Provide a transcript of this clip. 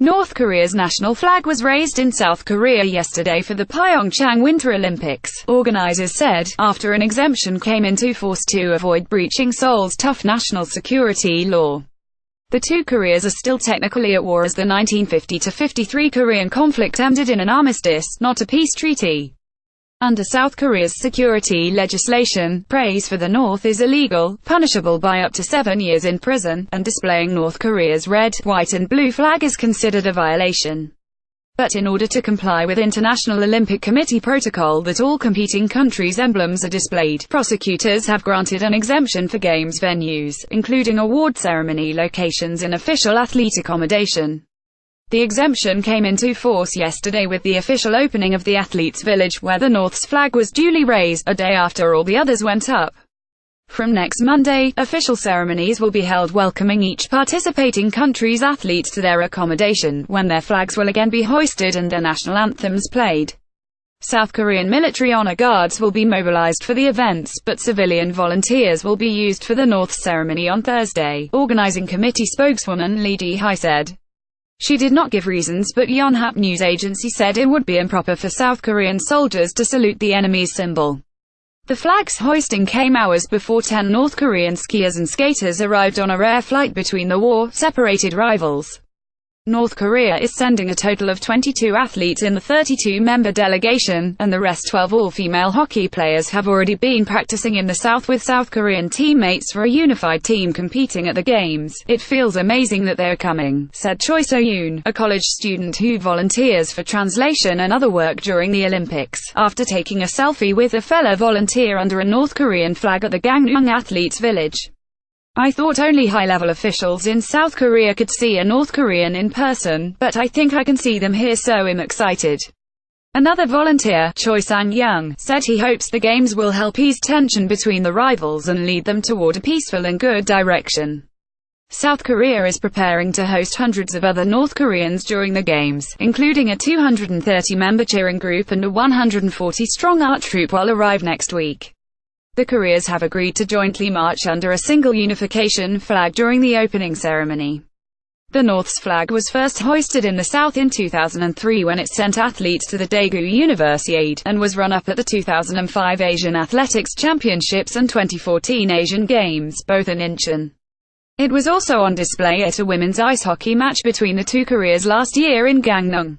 North Korea's national flag was raised in South Korea yesterday for the Pyeongchang Winter Olympics, organizers said, after an exemption came into force to avoid breaching Seoul's tough national security law. The two Koreas are still technically at war as the 1950-53 Korean conflict ended in an armistice, not a peace treaty. Under South Korea's security legislation, praise for the North is illegal, punishable by up to 7 years in prison, and displaying North Korea's red, white and blue flag is considered a violation. But in order to comply with International Olympic Committee protocol that all competing countries' emblems are displayed, prosecutors have granted an exemption for games venues, including award ceremony locations and official athlete accommodation. The exemption came into force yesterday with the official opening of the athletes' village, where the North's flag was duly raised, a day after all the others went up. From next Monday, official ceremonies will be held welcoming each participating country's athletes to their accommodation, when their flags will again be hoisted and their national anthems played. South Korean military honor guards will be mobilized for the events, but civilian volunteers will be used for the North's ceremony on Thursday, organizing committee spokeswoman Lee Ji-hye said. She did not give reasons, but Yonhap news agency said it would be improper for South Korean soldiers to salute the enemy's symbol. The flag's hoisting came hours before 10 North Korean skiers and skaters arrived on a rare flight between the war-separated rivals. North Korea is sending a total of 22 athletes in the 32-member delegation, and the rest 12 all-female hockey players have already been practicing in the South with South Korean teammates for a unified team competing at the Games. It feels amazing that they're coming, said Choi So-yoon, a college student who volunteers for translation and other work during the Olympics, after taking a selfie with a fellow volunteer under a North Korean flag at the Gangneung Athletes Village. I thought only high-level officials in South Korea could see a North Korean in person, but I think I can see them here, so I'm excited. Another volunteer, Choi Sang-young, said he hopes the Games will help ease tension between the rivals and lead them toward a peaceful and good direction. South Korea is preparing to host hundreds of other North Koreans during the Games, including a 230-member cheering group and a 140-strong art troupe will arrive next week. The Koreas have agreed to jointly march under a single unification flag during the opening ceremony. The North's flag was first hoisted in the South in 2003 when it sent athletes to the Daegu Universiade, and was run up at the 2005 Asian Athletics Championships and 2014 Asian Games, both in Incheon. It was also on display at a women's ice hockey match between the two Koreas last year in Gangneung.